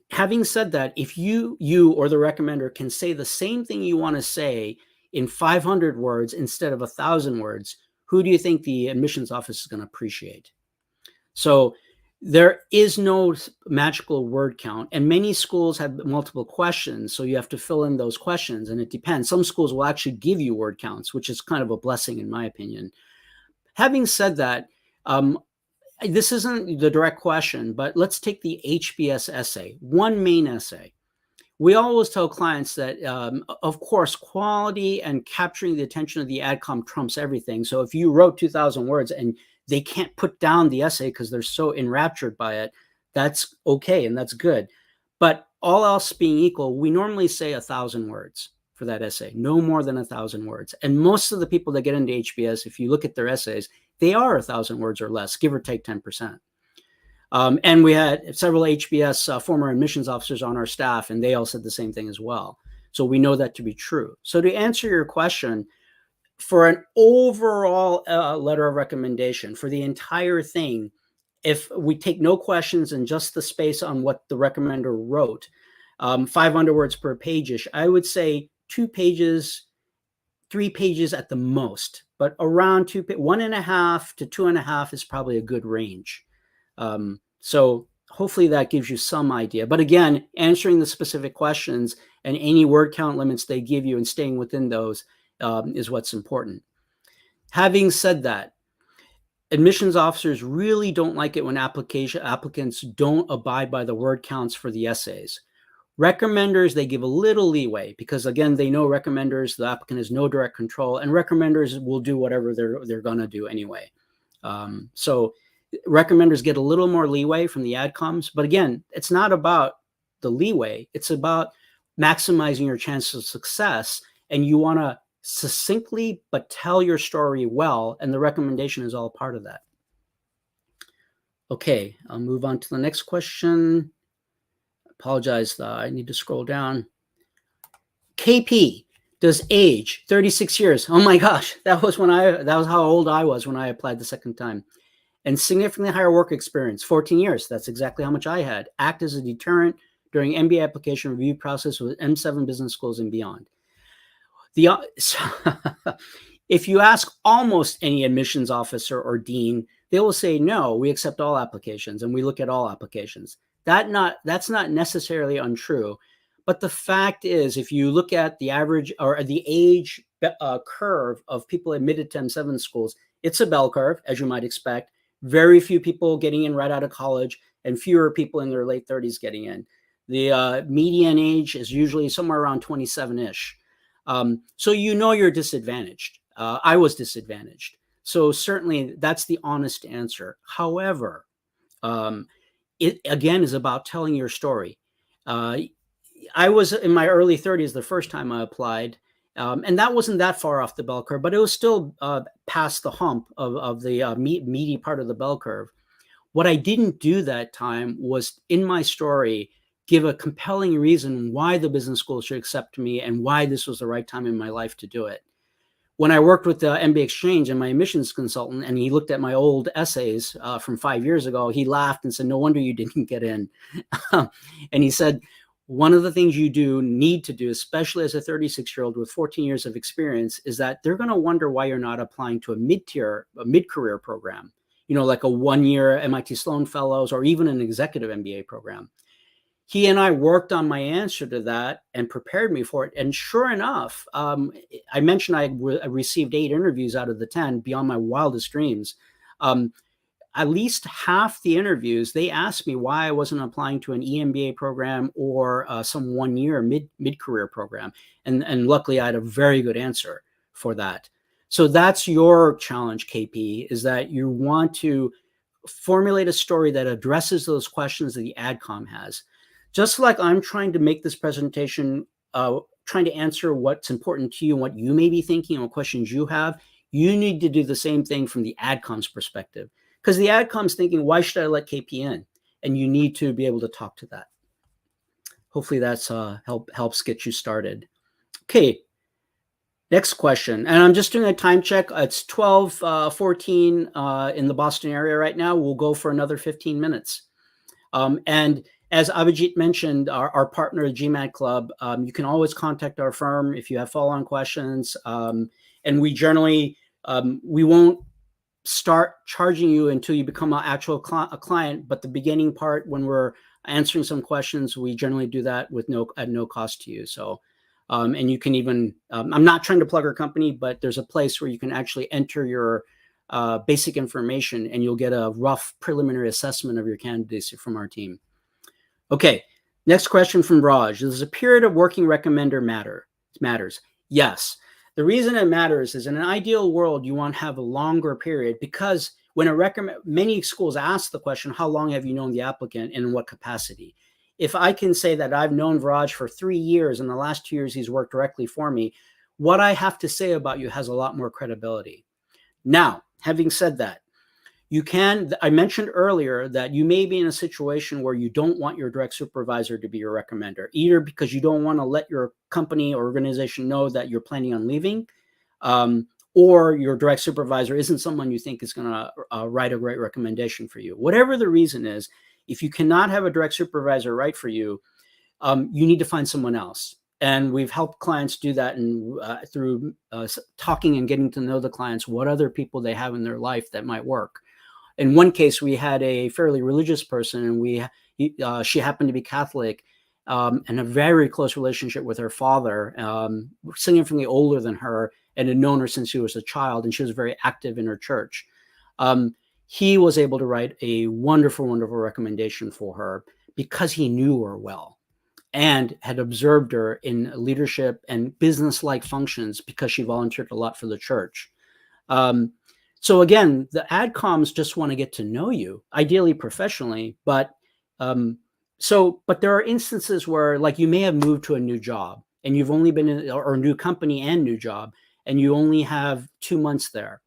having said that, if you or the recommender can say the same thing you want to say in 500 words instead of 1,000 words, who do you think the admissions office is going to appreciate? So there is no magical word count, and many schools have multiple questions, so you have to fill in those questions, and it depends. Some schools will actually give you word counts, which is kind of a blessing in my opinion. Having said that, this isn't the direct question, but let's take the HBS essay, one main essay. We always tell clients that, of course, quality and capturing the attention of the AdCom trumps everything. So if you wrote 2,000 words and they can't put down the essay because they're so enraptured by it, that's okay and that's good. But all else being equal, we normally say 1,000 words for that essay, no more than 1,000 words. And most of the people that get into HBS, if you look at their essays, they are 1,000 words or less, give or take 10%. And we had several HBS former admissions officers on our staff, and they all said the same thing as well. So we know that to be true. So to answer your question, for an overall letter of recommendation for the entire thing, if we take no questions and just the space on what the recommender wrote, 500 words per page-ish, I would say 2 pages, 3 pages at the most, but around 1.5 to 2.5 is probably a good range. So hopefully that gives you some idea. But again, answering the specific questions and any word count limits they give you and staying within those is what's important. Having said that, admissions officers really don't like it when applicants don't abide by the word counts for the essays. Recommenders, they give a little leeway because, again, they know recommenders, the applicant has no direct control, and recommenders will do whatever they're going to do anyway. So recommenders get a little more leeway from the adcoms, but again, it's not about the leeway. It's about maximizing your chance of success, and you want to succinctly but tell your story well, and the recommendation is all part of that. Okay, I'll move on to the next question. Apologize, I need to scroll down. KP, does age 36 years? Oh my gosh, that was how old I was when I applied the second time. And significantly higher work experience, 14 years. That's exactly how much I had. Act as a deterrent during MBA application review process with M7 business schools and beyond. If you ask almost any admissions officer or dean, they will say, no, we accept all applications and we look at all applications. That's not necessarily untrue. But the fact is, if you look at the average or the age curve of people admitted to M7 schools, it's a bell curve, as you might expect. Very few people getting in right out of college and fewer people in their late 30s getting in. The median age is usually somewhere around 27-ish. So you're disadvantaged. I was disadvantaged. So certainly that's the honest answer. However, it again is about telling your story. I was in my early 30s the first time I applied, and that wasn't that far off the bell curve, but it was still past the hump of the meaty part of the bell curve. What I didn't do that time was, in my story, give a compelling reason why the business school should accept me and why this was the right time in my life to do it. When I worked with the MBA Exchange and my admissions consultant, and he looked at my old essays from 5 years ago, he laughed and said, no wonder you didn't get in. And he said, one of the things you need to do, especially as a 36-year-old with 14 years of experience, is that they're going to wonder why you're not applying to a mid-career program, like a 1-year MIT Sloan Fellows or even an executive MBA program. He and I worked on my answer to that and prepared me for it. And sure enough, I mentioned I received 8 interviews out of the 10, beyond my wildest dreams. At least half the interviews, they asked me why I wasn't applying to an EMBA program or some 1-year mid-career program. And luckily, I had a very good answer for that. So that's your challenge, KP, is that you want to formulate a story that addresses those questions that the AdCom has. Just like I'm trying to make this presentation, trying to answer what's important to you and what you may be thinking and what questions you have, you need to do the same thing from the AdCom's perspective. Because the AdCom's thinking, why should I let KP in? And you need to be able to talk to that. Hopefully that's helps get you started. Okay, next question. And I'm just doing a time check. It's 12:14 in the Boston area right now. We'll go for another 15 minutes. And as Abhijit mentioned, our partner, GMAT Club, you can always contact our firm if you have follow-on questions. And we generally, we won't start charging you until you become an actual client. But the beginning part, when we're answering some questions, we generally do that at no cost to you. So, and you can even, I'm not trying to plug our company, but there's a place where you can actually enter your basic information and you'll get a rough preliminary assessment of your candidacy from our team. Okay, next question from Raj. Does a period of working recommender matters? Yes. The reason it matters is in an ideal world, you want to have a longer period because when many schools ask the question, how long have you known the applicant and in what capacity? If I can say that I've known Raj for 3 years and the last 2 years he's worked directly for me, what I have to say about you has a lot more credibility. Now, having said that, I mentioned earlier that you may be in a situation where you don't want your direct supervisor to be your recommender, either because you don't want to let your company or organization know that you're planning on leaving, or your direct supervisor isn't someone you think is going to write a great recommendation for you. Whatever the reason is, if you cannot have a direct supervisor write for you, you need to find someone else. And we've helped clients do that through talking and getting to know the clients, what other people they have in their life that might work. In one case, we had a fairly religious person, and she happened to be Catholic, and a very close relationship with her father, significantly older than her, and had known her since she was a child, and she was very active in her church. He was able to write a wonderful, wonderful recommendation for her because he knew her well and had observed her in leadership and business-like functions because she volunteered a lot for the church. So again, the adcoms just want to get to know you, ideally professionally, but there are instances where, like, you may have moved to a new job and you've only been in, or a new company and new job, and you only have 2 months there.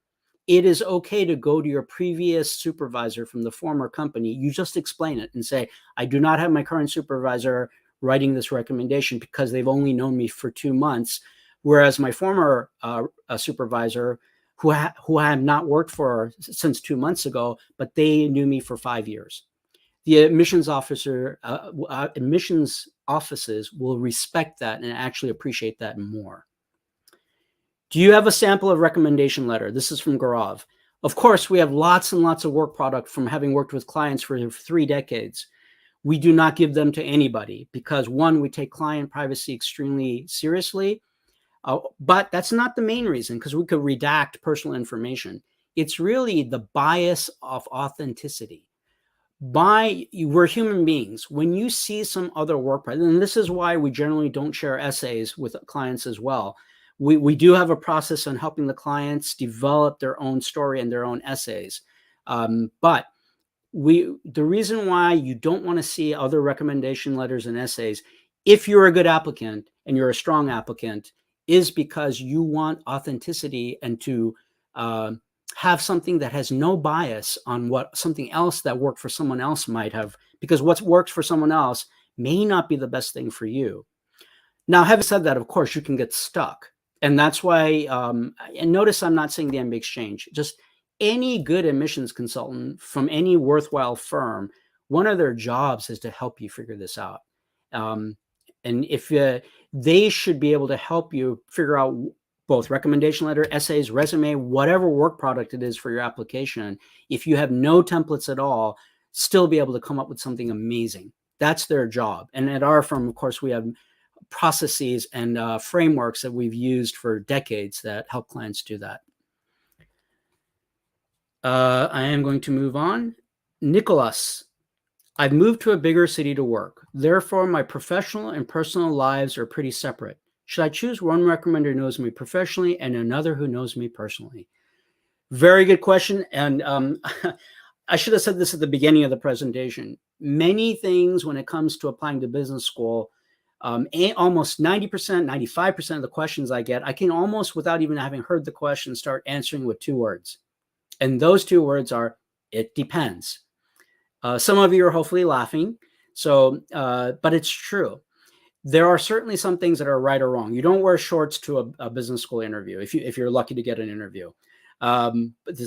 It is okay to go to your previous supervisor from the former company. You just explain it and say, I do not have my current supervisor writing this recommendation because they've only known me for 2 months, whereas my former supervisor, who I have not worked for since 2 months ago, but they knew me for 5 years. The admissions offices will respect that and actually appreciate that more. Do you have a sample of recommendation letter? This is from Gaurav. Of course, we have lots and lots of work product from having worked with clients for 3 decades. We do not give them to anybody because, one, we take client privacy extremely seriously. But that's not the main reason, because we could redact personal information. It's really the bias of authenticity. We're human beings. When you see some other work, and this is why we generally don't share essays with clients as well. We do have a process on helping the clients develop their own story and their own essays. But the reason why you don't want to see other recommendation letters and essays, if you're a good applicant and you're a strong applicant, is because you want authenticity and to have something that has no bias on what something else that worked for someone else might have, because what works for someone else may not be the best thing for you. Now, having said that, of course, you can get stuck. And that's why, and notice I'm not saying the MBA Exchange, just any good admissions consultant from any worthwhile firm, one of their jobs is to help you figure this out. And if they should be able to help you figure out both recommendation letter, essays, resume, whatever work product it is for your application. If you have no templates at all, still be able to come up with something amazing. That's their job. And at our firm, of course, we have processes and frameworks that we've used for decades that help clients do that. I am going to move on. Nicholas. I've moved to a bigger city to work. Therefore, my professional and personal lives are pretty separate. Should I choose one recommender who knows me professionally and another who knows me personally? Very good question. And I should have said this at the beginning of the presentation. Many things when it comes to applying to business school, almost 90%, 95% of the questions I get, I can almost, without even having heard the question, start answering with 2 words. And those 2 words are, it depends. Some of you are hopefully laughing, but it's true. There are certainly some things that are right or wrong. You don't wear shorts to a business school interview if you're lucky to get an interview. But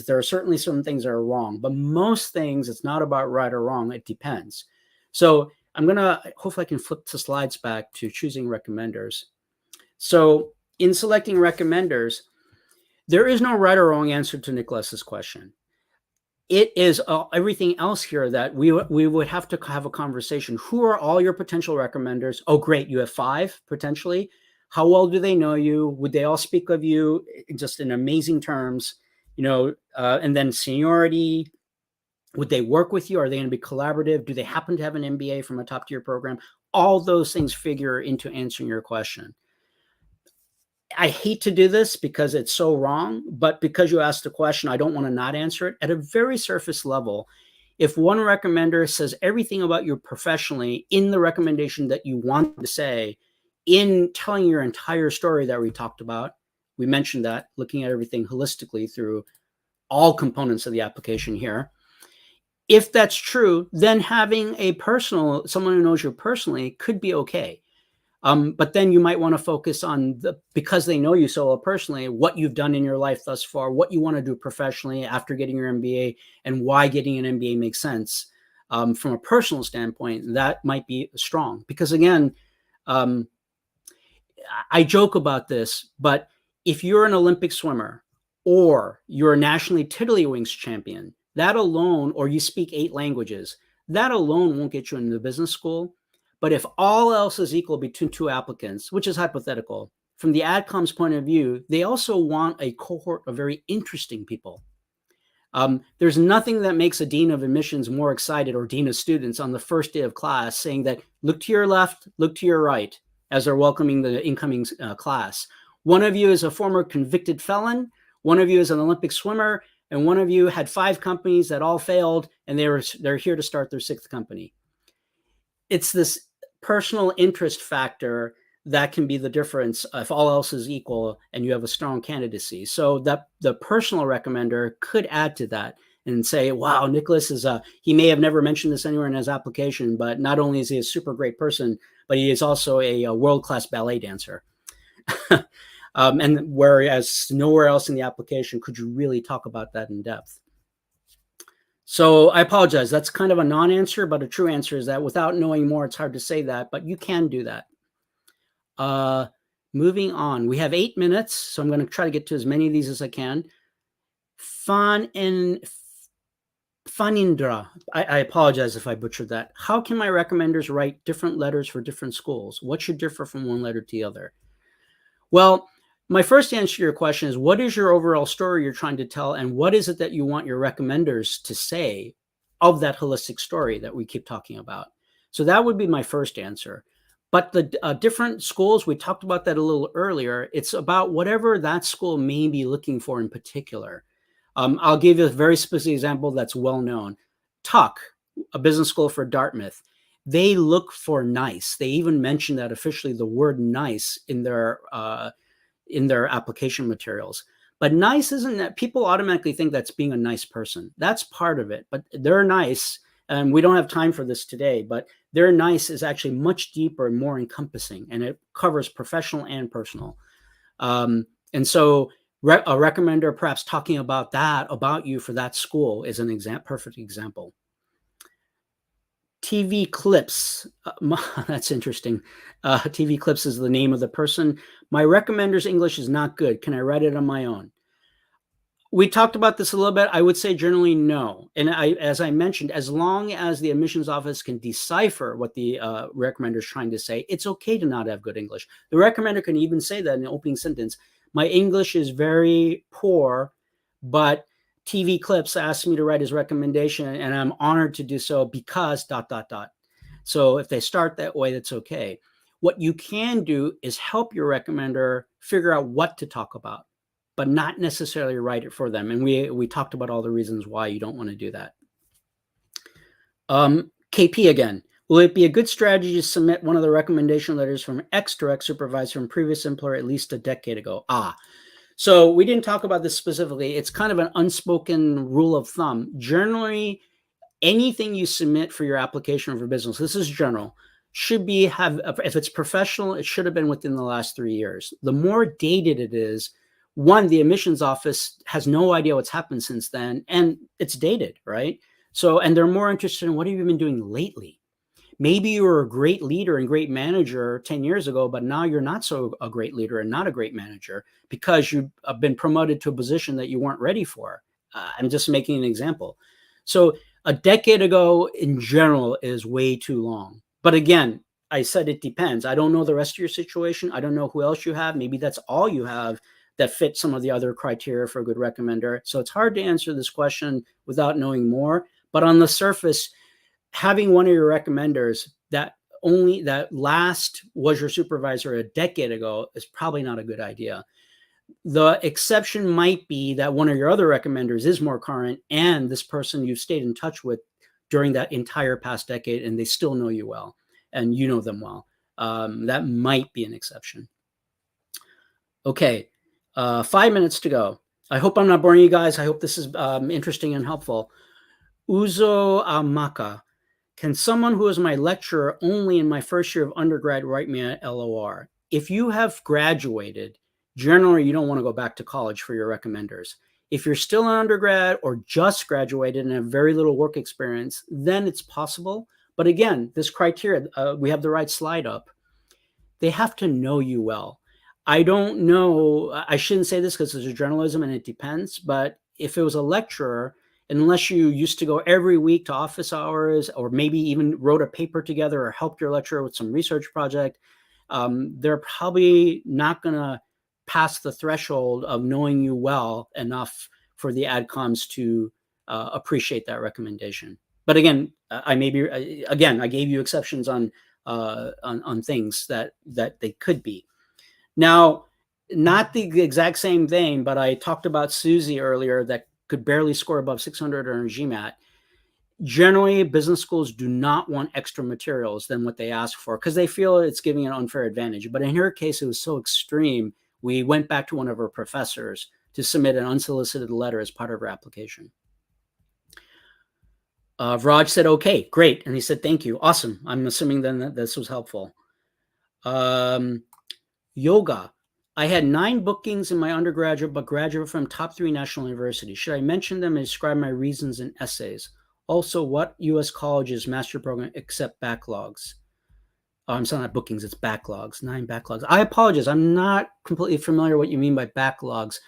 there are certainly some things that are wrong, but most things, it's not about right or wrong. It depends. So hopefully I can flip the slides back to choosing recommenders. So in selecting recommenders, there is no right or wrong answer to Nicholas's question. It is everything else here that we would have to have a conversation. Who are all your potential recommenders? Oh, great. You have 5 potentially. How well do they know you? Would they all speak of you just in amazing terms? And then seniority. Would they work with you? Are they going to be collaborative? Do they happen to have an MBA from a top tier program? All those things figure into answering your question. I hate to do this because it's so wrong, but because you asked the question, I don't want to not answer it. At a very surface level, if one recommender says everything about you professionally in the recommendation that you want to say, in telling your entire story that we talked about, we mentioned that, looking at everything holistically through all components of the application here. If that's true, then having someone who knows you personally could be okay. But then you might want to focus on because they know you so well personally, what you've done in your life thus far, what you want to do professionally after getting your MBA, and why getting an MBA makes sense. From a personal standpoint, that might be strong. Because again, I joke about this, but if you're an Olympic swimmer or you're a nationally tiddlywinks champion, that alone, or you speak 8 languages, that alone won't get you into business school. But if all else is equal between 2 applicants, which is hypothetical from the AdCom's point of view, they also want a cohort of very interesting people. There's nothing that makes a dean of admissions more excited, or dean of students, on the first day of class saying that, look to your left, look to your right, as they're welcoming the incoming class. One of you is a former convicted felon, one of you is an Olympic swimmer, and one of you had 5 companies that all failed, and they're here to start their 6th company. It's this personal interest factor that can be the difference if all else is equal and you have a strong candidacy. So that the personal recommender could add to that and say, wow, Nicholas is he may have never mentioned this anywhere in his application, but not only is he a super great person, but he is also a world-class ballet dancer. And whereas nowhere else in the application could you really talk about that in depth. So I apologize. That's kind of a non-answer, but a true answer is that without knowing more, it's hard to say that, but you can do that. Moving on, we have 8 minutes, so I'm going to try to get to as many of these as I can. Fanindra, I apologize if I butchered that. How can my recommenders write different letters for different schools? What should differ from one letter to the other? Well, my first answer to your question is, what is your overall story you're trying to tell, and what is it that you want your recommenders to say of that holistic story that we keep talking about? So that would be my first answer. But the different schools, we talked about that a little earlier. It's about whatever that school may be looking for in particular. I'll give you a very specific example that's well known. Tuck, a business school for Dartmouth, they look for nice. They even mention that officially, the word nice in their application materials. But nice isn't that people automatically think that's being a nice person. That's part of it, but they're nice. And we don't have time for this today, but their nice is actually much deeper and more encompassing, and it covers professional and personal. And so a recommender perhaps talking about that, about you for that school, is an perfect example. TV clips, that's interesting. TV clips is the name of the person. My recommender's English is not good. Can I write it on my own? We talked about this a little bit. I would say generally no. And as I mentioned, as long as the admissions office can decipher what the recommender is trying to say, it's okay to not have good English. The recommender can even say that in the opening sentence. My English is very poor, but TV Clips asked me to write his recommendation, and I'm honored to do so because ... So if they start that way, that's okay. What you can do is help your recommender figure out what to talk about, but not necessarily write it for them. And we talked about all the reasons why you don't want to do that. KP again. Will it be a good strategy to submit one of the recommendation letters from X direct supervisor from previous employer at least a decade ago? So we didn't talk about this specifically. It's kind of an unspoken rule of thumb. Generally, anything you submit for your application for business, this is general, should be if it's professional, it should have been within the last 3 years. The more dated it is, one, the admissions office has no idea what's happened since then, and it's dated, right? So, and they're more interested in what have you been doing lately? Maybe you were a great leader and great manager 10 years ago, but now you're not so a great leader and not a great manager because you've been promoted to a position that you weren't ready for. I'm just making an example. So a decade ago in general is way too long. But again, I said it depends. I don't know the rest of your situation. I don't know who else you have. Maybe that's all you have that fits some of the other criteria for a good recommender. So it's hard to answer this question without knowing more. But on the surface, having one of your recommenders that last was your supervisor a decade ago is probably not a good idea. The exception might be that one of your other recommenders is more current and this person you've stayed in touch with during that entire past decade and they still know you well and you know them well. That might be an exception. Okay, 5 minutes to go. I hope I'm not boring you guys. I hope this is interesting and helpful. Uzo Amaka. Can someone who is my lecturer only in my first year of undergrad write me an LOR? If you have graduated, generally you don't want to go back to college for your recommenders. If you're still an undergrad or just graduated and have very little work experience, then it's possible. But again, this criteria, we have the right slide up. They have to know you well. I don't know, I shouldn't say this because it's a journalism and it depends, but if it was a lecturer, unless you used to go every week to office hours or maybe even wrote a paper together or helped your lecturer with some research project, they're probably not going to pass the threshold of knowing you well enough for the adcoms to appreciate that recommendation. But again, I gave you exceptions on things that they could be. Now, not the exact same vein, but I talked about Susie earlier that could barely score above 600 on her GMAT. Generally, business schools do not want extra materials than what they ask for because they feel it's giving an unfair advantage. But in her case, it was so extreme, we went back to one of her professors to submit an unsolicited letter as part of her application. Raj said, okay, great. And he said, thank you. Awesome. I'm assuming then that this was helpful. Yoga. I had 9 bookings in my undergraduate, but graduate from top 3 national universities. Should I mention them and describe my reasons in essays? Also, what U.S. colleges master program accept backlogs? Oh, I'm sorry, not bookings, it's backlogs, 9 backlogs. I apologize. I'm not completely familiar what you mean by backlogs.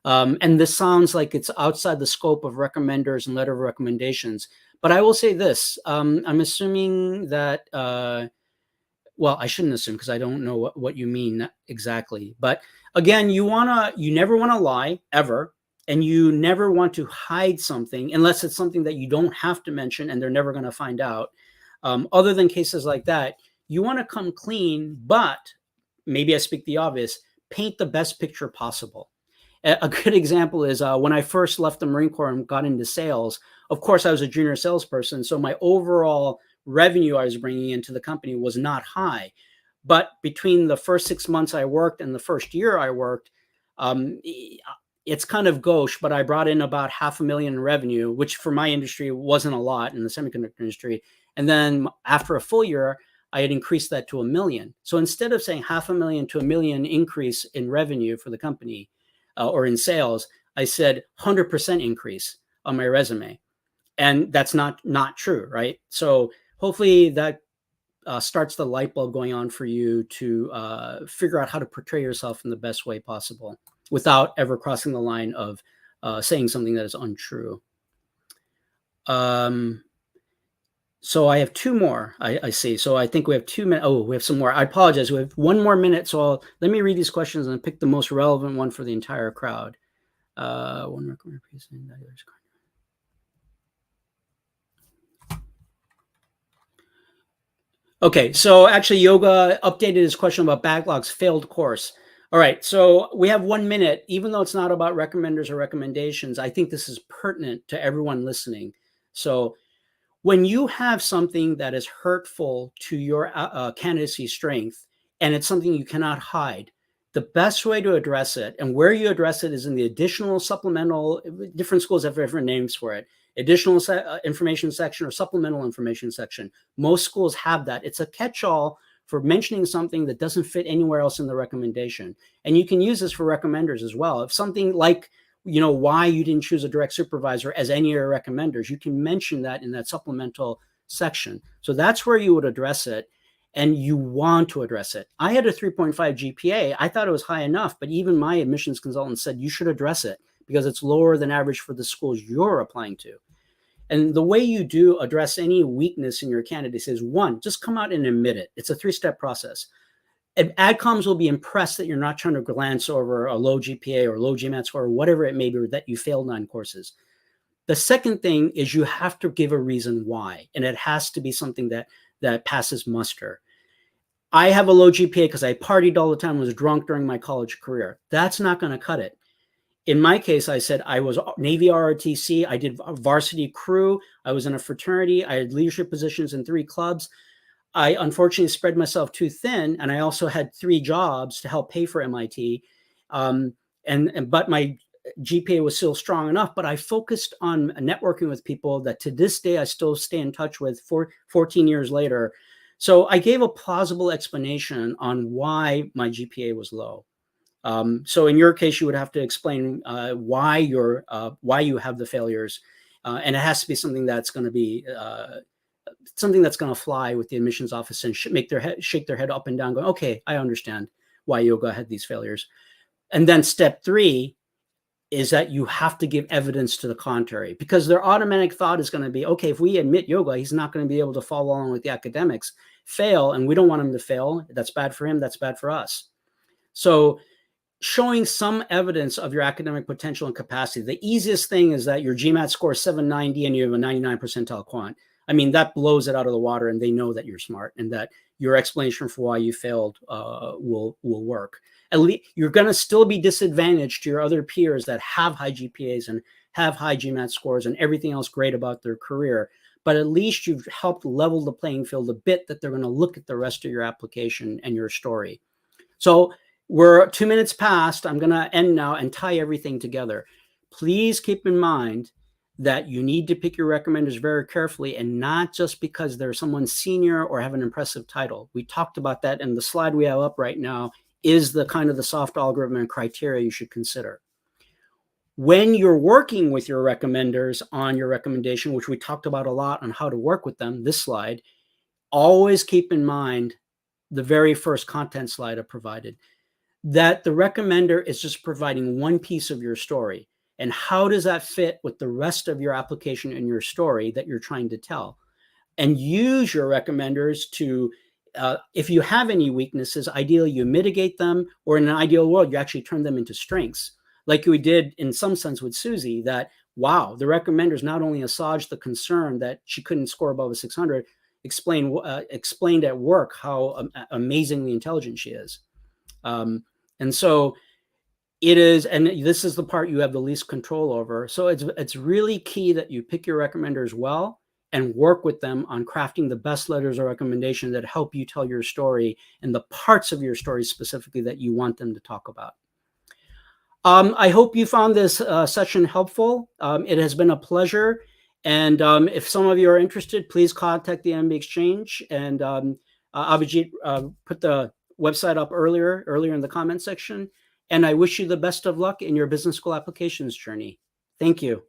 And this sounds like it's outside the scope of recommenders and letter of recommendations. But I will say this, I'm assuming that, well, I shouldn't assume because I don't know what you mean exactly. But again, you never want to lie ever. And you never want to hide something unless it's something that you don't have to mention and they're never going to find out. Other than cases like that, you want to come clean, but maybe I speak the obvious, paint the best picture possible. A good example is when I first left the Marine Corps and got into sales, of course, I was a junior salesperson. So my overall revenue I was bringing into the company was not high. But between the first 6 months I worked and the first year I worked, it's kind of gauche, but I brought in about $500,000 in revenue, which for my industry wasn't a lot in the semiconductor industry. And then after a full year, I had increased that to $1 million. So instead of saying $500,000 to $1 million increase in revenue for the company or in sales, I said 100% increase on my resume. And that's not true, right? So hopefully that starts the light bulb going on for you to figure out how to portray yourself in the best way possible without ever crossing the line of saying something that is untrue. So I have 2 more, I see. So I think we have 2 minutes. Oh, we have some more. I apologize. We have 1 more minute. So let me read these questions and pick the most relevant one for the entire crowd. One recommended piece. Okay, so actually Yoga updated his question about backlogs, failed course. All right, so we have 1 minute. Even though it's not about recommenders or recommendations, I think this is pertinent to everyone listening. So when you have something that is hurtful to your candidacy strength, and it's something you cannot hide, the best way to address it, and where you address it, is in the additional supplemental, different schools have different names for it, additional information section or supplemental information section. Most schools have that. It's a catch-all for mentioning something that doesn't fit anywhere else in the recommendation. And you can use this for recommenders as well. If something like, why you didn't choose a direct supervisor as any of your recommenders, you can mention that in that supplemental section. So that's where you would address it, and you want to address it. I had a 3.5 GPA. I thought it was high enough, but even my admissions consultant said you should address it because it's lower than average for the schools you're applying to. And the way you do address any weakness in your candidacy is, 1, just come out and admit it. It's a 3-step process. And adcoms will be impressed that you're not trying to glance over a low GPA or low GMAT score or whatever it may be, or that you failed 9 courses. The second thing is you have to give a reason why, and it has to be something that passes muster. I have a low GPA because I partied all the time, was drunk during my college career. That's not going to cut it. In my case, I said I was Navy ROTC. I did varsity crew. I was in a fraternity. I had leadership positions in 3 clubs. I unfortunately spread myself too thin, and I also had 3 jobs to help pay for MIT. But my GPA was still strong enough, but I focused on networking with people that to this day I still stay in touch with 14 years later. So I gave a plausible explanation on why my GPA was low. So in your case, you would have to explain why you have the failures, and it has to be something that's going to be something that's going to fly with the admissions office and shake their head up and down, going, okay, I understand why Yoga had these failures. And then step 3 is that you have to give evidence to the contrary, because their automatic thought is going to be, okay, if we admit Yoga, he's not going to be able to follow along with the academics. fail, and we don't want him to fail. That's bad for him. That's bad for us. So showing some evidence of your academic potential and capacity. The easiest thing is that your GMAT score is 790 and you have a 99 percentile quant. I mean, that blows it out of the water, and they know that you're smart and that your explanation for why you failed will work. At least you're going to still be disadvantaged to your other peers that have high GPAs and have high GMAT scores and everything else great about their career. But at least you've helped level the playing field a bit, that they're going to look at the rest of your application and your story. So we're 2 minutes past. I'm going to end now and tie everything together. Please keep in mind that you need to pick your recommenders very carefully, and not just because they're someone senior or have an impressive title. We talked about that, and the slide we have up right now is the kind of the soft algorithm and criteria you should consider. When you're working with your recommenders on your recommendation, which we talked about a lot on how to work with them, this slide, always keep in mind the very first content slide I provided, that the recommender is just providing one piece of your story. And how does that fit with the rest of your application and your story that you're trying to tell? And use your recommenders to, if you have any weaknesses, ideally you mitigate them, or in an ideal world, you actually turn them into strengths. Like we did in some sense with Susie, that, wow, the recommenders not only assuaged the concern that she couldn't score above a 600, explained at work how amazingly intelligent she is. And so it is, and this is the part you have the least control over. So it's really key that you pick your recommenders well and work with them on crafting the best letters of recommendation that help you tell your story and the parts of your story specifically that you want them to talk about. I hope you found this session helpful. It has been a pleasure. And if some of you are interested, please contact the MBA Exchange. And Abhijit put the website up earlier in the comment section. And I wish you the best of luck in your business school applications journey. Thank you.